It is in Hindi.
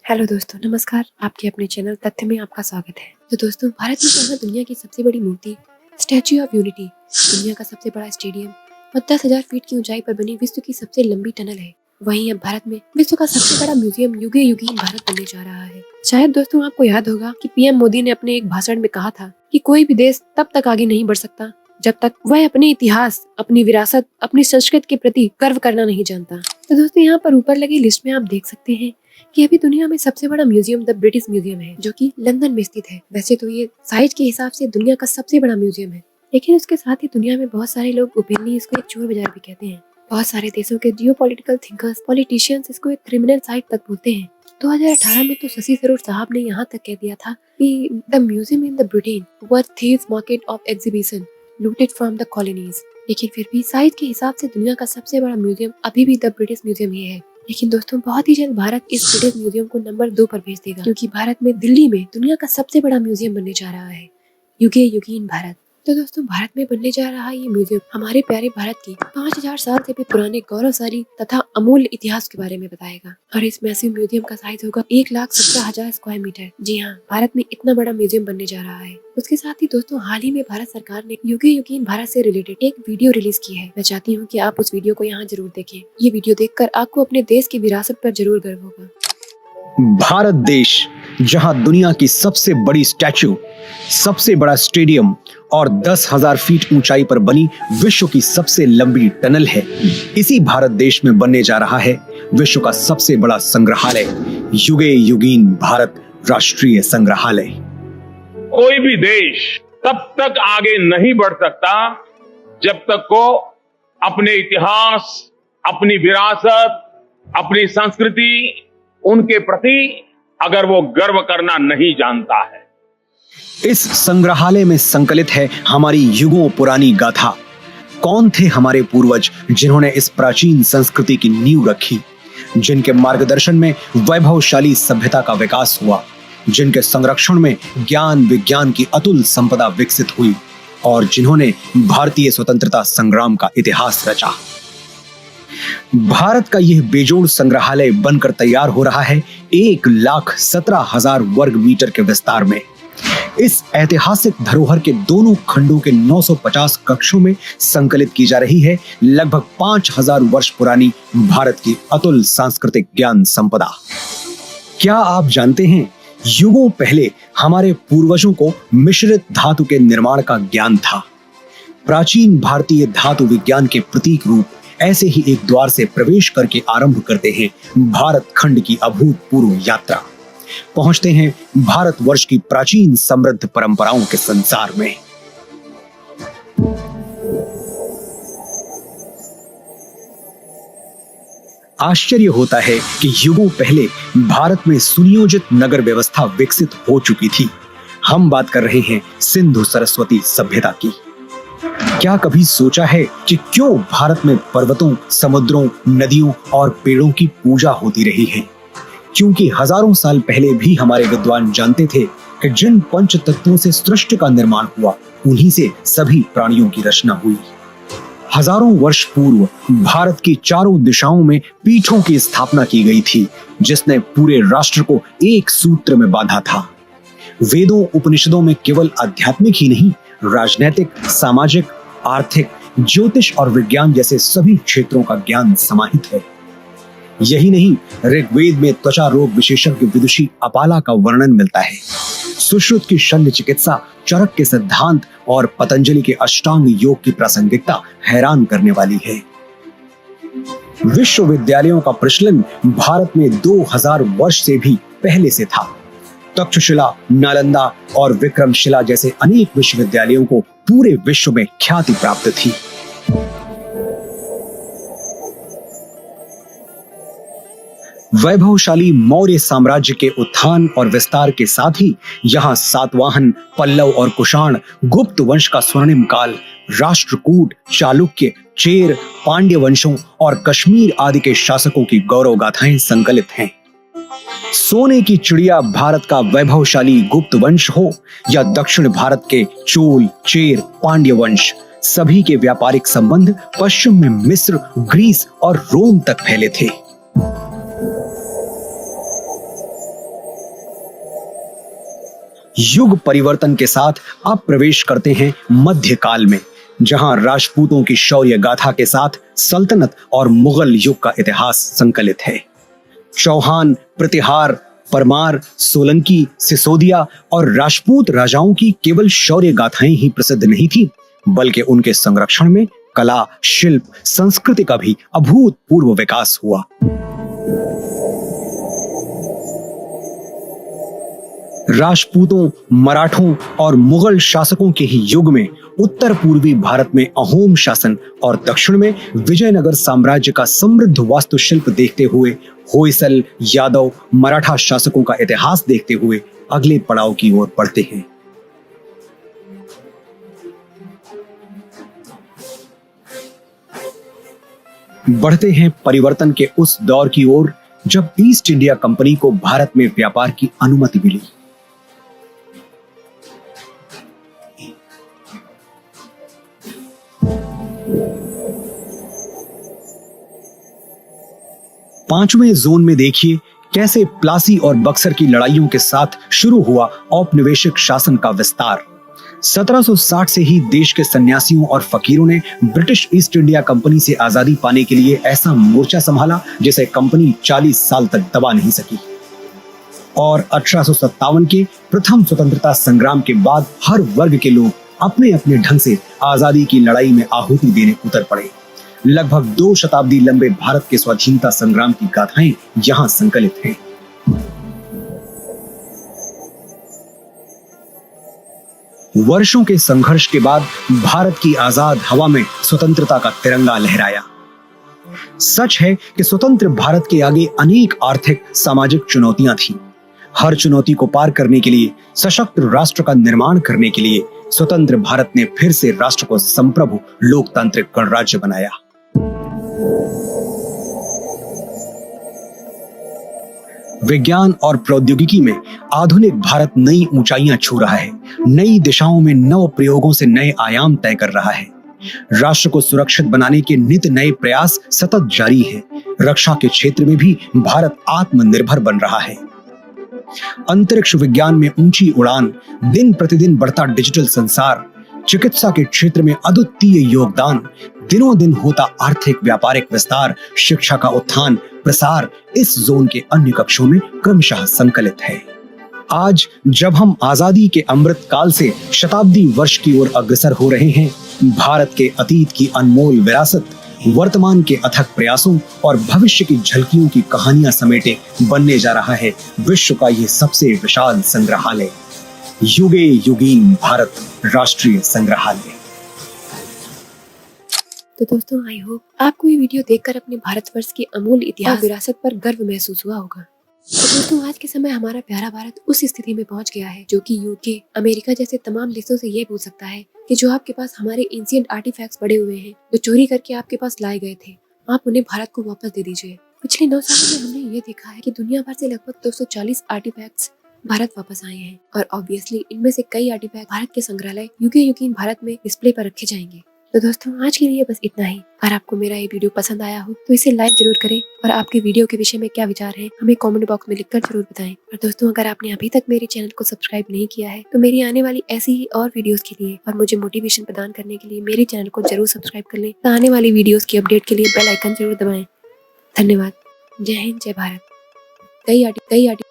हेलो दोस्तों, नमस्कार। आपके अपने चैनल तथ्य में आपका स्वागत है। तो दोस्तों, भारत में जहाँ दुनिया की सबसे बड़ी मूर्ति स्टैच्यू ऑफ यूनिटी, दुनिया का सबसे बड़ा स्टेडियम और 10,000 फीट की ऊंचाई पर बनी विश्व की सबसे लंबी टनल है, वहीं अब भारत में विश्व का सबसे बड़ा म्यूजियम युगे युगीन भारत बनने जा रहा है। शायद दोस्तों आपको याद होगा कि पीएम मोदी ने अपने एक भाषण में कहा था कि कोई भी देश तब तक आगे नहीं बढ़ सकता जब तक वह अपने इतिहास, अपनी विरासत, अपनी संस्कृति के प्रति गर्व करना नहीं जानता। तो दोस्तों, यहाँ पर ऊपर लगी लिस्ट में आप देख सकते हैं कि अभी दुनिया में सबसे बड़ा म्यूजियम द ब्रिटिश म्यूजियम है, जो कि लंदन में स्थित है। वैसे तो ये साइज के हिसाब से दुनिया का सबसे बड़ा म्यूजियम है, लेकिन उसके साथ ही दुनिया में बहुत सारे लोग ओपनली इसको एक चोर बाजार भी कहते हैं। बहुत सारे देशों के जियोपॉलिटिकल थिंकर्स, पॉलिटिशियंस इसको एक क्रिमिनल साइट तक बोलते हैं। 2018 में तो शशि थरूर साहब ने यहाँ तक कह दिया था कि the museum in the Britain were thieves market of exhibition looted from the colonies. लेकिन फिर भी साइज के हिसाब से दुनिया का सबसे बड़ा म्यूजियम अभी भी द ब्रिटिश म्यूजियम ही है। लेकिन दोस्तों, बहुत ही जल्द भारत इस ब्रिटिश म्यूजियम को नंबर 2 पर भेज देगा, क्योंकि भारत में दिल्ली में दुनिया का सबसे बड़ा म्यूजियम बनने जा रहा है, युगे युगीन भारत। तो दोस्तों, भारत में बनने जा रहा ये म्यूजियम हमारे प्यारे भारत की 5000 साल से भी पुराने गौरवशाली तथा अमूल्य इतिहास के बारे में बताएगा। और इस मैसिव म्यूजियम का साइज होगा 1,17,000 स्क्वायर मीटर। जी हाँ, भारत में इतना बड़ा म्यूजियम बनने जा रहा है। उसके साथ ही दोस्तों, हाल ही में भारत सरकार ने युगे युगीन भारत से रिलेटेड एक वीडियो रिलीज की है। मैं चाहती हूँ कि आप उस वीडियो को यहाँ जरूर देखें। ये वीडियो देखकर आपको अपने देश की विरासत पर जरूर गर्व होगा। भारत देश, जहां दुनिया की सबसे बड़ी स्टैच्यू, सबसे बड़ा स्टेडियम और 10,000 फीट ऊंचाई पर बनी विश्व की सबसे लंबी टनल है, इसी भारत देश में बनने जा रहा है विश्व का सबसे बड़ा संग्रहालय, युगे युगीन भारत राष्ट्रीय संग्रहालय। कोई भी देश तब तक आगे नहीं बढ़ सकता जब तक वो अपने इतिहास, अपनी विरासत, अपनी संस्कृति, उनके प्रति अगर वो गर्व करना नहीं जानता है। इस संग्रहालय में संकलित है हमारी युगों पुरानी गाथा। कौन थे हमारे पूर्वज जिन्होंने इस प्राचीन संस्कृति की नींव रखी, जिनके मार्गदर्शन में वैभवशाली सभ्यता का विकास हुआ, जिनके संरक्षण में ज्ञान विज्ञान की अतुल संपदा विकसित हुई और जिन्होंने भारतीय स्वतंत्रता संग्राम का इतिहास रचा। भारत का यह बेजोड़ संग्रहालय बनकर तैयार हो रहा है 1,17,000 वर्ग मीटर के विस्तार में। इस ऐतिहासिक धरोहर के दोनों खंडों के 950 कक्षों में संकलित की जा रही है लगभग 5,000 वर्ष पुरानी भारत की अतुल सांस्कृतिक ज्ञान संपदा। क्या आप जानते हैं, युगों पहले हमारे पूर्वजों को मिश्रित धातु के निर्माण का ज्ञान था। प्राचीन भारतीय धातु विज्ञान के प्रतीक रूप ऐसे ही एक द्वार से प्रवेश करके आरंभ करते हैं भारत खंड की अभूतपूर्व यात्रा। पहुंचते हैं भारतवर्ष की प्राचीन समृद्ध परंपराओं के संसार में। आश्चर्य होता है कि युगों पहले भारत में सुनियोजित नगर व्यवस्था विकसित हो चुकी थी। हम बात कर रहे हैं सिंधु सरस्वती सभ्यता की। क्या कभी सोचा है कि क्यों भारत में पर्वतों, समुद्रों, नदियों और पेड़ों की पूजा होती रही है? क्योंकि हजारों साल पहले भी हमारे विद्वान जानते थे कि जिन पंच तत्वों से सृष्टि का निर्माण हुआ, उन्हीं से सभी प्राणियों की रचना हुई। हजारों वर्ष पूर्व भारत की चारों दिशाओं में पीठों की स्थापना की गई थी, जिसने पूरे राष्ट्र को एक सूत्र में बांधा था। वेदों उपनिषदों में केवल आध्यात्मिक ही नहीं, राजनैतिक, सामाजिक, आर्थिक, ज्योतिष और विज्ञान जैसे सभी क्षेत्रों का ज्ञान समाहित है। यही नहीं, ऋग्वेद में त्वचा रोग विशेषज्ञ विदुषी अपाला का वर्णन मिलता है। सुश्रुत की शल्य चिकित्सा, चरक के सिद्धांत और पतंजलि के अष्टांग योग की प्रासंगिकता हैरान करने वाली है। विश्वविद्यालयों का प्रचलन भारत में 2000 वर्ष से भी पहले से था। तक्षशिला, नालंदा और विक्रमशिला जैसे अनेक विश्वविद्यालयों को पूरे विश्व में ख्याति प्राप्त थी। वैभवशाली मौर्य साम्राज्य के उत्थान और विस्तार के साथ ही यहाँ सातवाहन, पल्लव और कुषाण, गुप्त वंश का स्वर्णिम काल, राष्ट्रकूट, चालुक्य, चेर, पांड्य वंशों और कश्मीर आदि के शासकों की गौरव गाथाएं संकलित हैं। सोने की चिड़िया भारत का वैभवशाली गुप्त वंश हो या दक्षिण भारत के चोल, चेर, पांड्य वंश, सभी के व्यापारिक संबंध पश्चिम में मिस्र, ग्रीस और रोम तक फैले थे। युग परिवर्तन के साथ अब प्रवेश करते हैं मध्यकाल में, जहां राजपूतों की शौर्य गाथा के साथ सल्तनत और मुगल युग का इतिहास संकलित है। चौहान, प्रतिहार, परमार, सोलंकी, सिसोदिया और राजपूत राजाओं की केवल शौर्य गाथाएं ही प्रसिद्ध नहीं थी, बल्कि उनके संरक्षण में कला, शिल्प, संस्कृति का भी अभूतपूर्व विकास हुआ। राजपूतों, मराठों और मुगल शासकों के ही युग में उत्तर पूर्वी भारत में अहोम शासन और दक्षिण में विजयनगर साम्राज्य का समृद्ध वास्तुशिल्प देखते हुए, होयसल, यादव, मराठा शासकों का इतिहास देखते हुए अगले पड़ाव की ओर बढ़ते हैं। बढ़ते हैं परिवर्तन के उस दौर की ओर जब ईस्ट इंडिया कंपनी को भारत में व्यापार की अनुमति मिली। पांचवें जोन में देखिए कैसे प्लासी और बक्सर की लड़ाइयों के साथ शुरू हुआ औपनिवेशिक शासन का विस्तार। 1760 से ही देश के सन्यासियों और फकीरों ने ब्रिटिश ईस्ट इंडिया कंपनी से आजादी पाने के लिए ऐसा मोर्चा संभाला जिसे कंपनी 40 साल तक दबा नहीं सकी। और 1857 के प्रथम स्वतंत्रता संग्राम के बाद हर वर्ग के लोग अपने अपने ढंग से आजादी की लड़ाई में आहुति देने उतर पड़े। लगभग 2 शताब्दी लंबे भारत के स्वाधीनता संग्राम की गाथाएं यहां संकलित हैं। वर्षों के संघर्ष के बाद भारत की आजाद हवा में स्वतंत्रता का तिरंगा लहराया। सच है कि स्वतंत्र भारत के आगे अनेक आर्थिक, सामाजिक चुनौतियां थीं। हर चुनौती को पार करने के लिए, सशक्त राष्ट्र का निर्माण करने के लिए स्वतंत्र भारत ने फिर से राष्ट्र को संप्रभु लोकतांत्रिक गणराज्य बनाया। विज्ञान और प्रौद्योगिकी में आधुनिक भारत नई ऊंचाइयां छू रहा है। नई दिशाओं में नव प्रयोगों से नए आयाम तय कर रहा है। राष्ट्र को सुरक्षित बनाने के नित नए प्रयास सतत जारी है। रक्षा के क्षेत्र में भी भारत आत्मनिर्भर बन रहा है। अंतरिक्ष विज्ञान में ऊंची उड़ान, दिन प्रतिदिन बढ़ता डिजिटल संसार, चिकित्सा के क्षेत्र में अद्वितीय योगदान, दिनों दिन होता आर्थिक व्यापारिक विस्तार, शिक्षा का उत्थान प्रसार इस जोन के अन्य कक्षों में क्रमशः संकलित है। आज जब हम आजादी के अमृत काल से शताब्दी वर्ष की ओर अग्रसर हो रहे हैं, भारत के अतीत की अनमोल विरासत, वर्तमान के अथक प्रयासों और भविष्य की झलकियों की कहानियां समेटे बनने जा रहा है विश्व का ये सबसे विशाल संग्रहालय, युगे युगीन भारत राष्ट्रीय संग्रहालय। तो दोस्तों, आई होप आपको ये वीडियो देखकर अपने भारतवर्ष की अमूल्य इतिहास और विरासत पर गर्व महसूस हुआ होगा। तो दोस्तों, आज के समय हमारा प्यारा भारत उस स्थिति में पहुंच गया है जो कि यूके, अमेरिका जैसे तमाम देशों से ये पूछ सकता है कि जो आपके पास हमारे एंशिएंट आर्टिफैक्ट्स पड़े हुए हैं, जो चोरी करके आपके पास लाए गए थे, आप उन्हें भारत को वापस दे दीजिए। पिछले 9 सालों में हमने ये देखा है कि दुनिया भर से लगभग 240 आर्टिफैक्ट्स भारत वापस आए हैं और ऑब्वियसली इनमें से कई आर्टिफैक्ट भारत के संग्रहालय युगे युगीन भारत में डिस्प्ले पर रखे जाएंगे। तो दोस्तों, आज के लिए बस इतना ही। अगर आपको मेरा ये वीडियो पसंद आया हो तो इसे लाइक जरूर करें और आपके वीडियो के विषय में क्या विचार है हमें कमेंट बॉक्स में लिखकर जरूर बताएं। और दोस्तों, अगर आपने अभी तक मेरे चैनल को सब्सक्राइब नहीं किया है तो मेरी आने वाली ऐसी ही और वीडियोस के लिए और मुझे मोटिवेशन प्रदान करने के लिए मेरे चैनल को जरूर सब्सक्राइब कर लें। तो आने वाली वीडियोस की अपडेट के लिए बेल आइकन जरूर दबाएं। धन्यवाद। जय हिंद, जय भारत। कई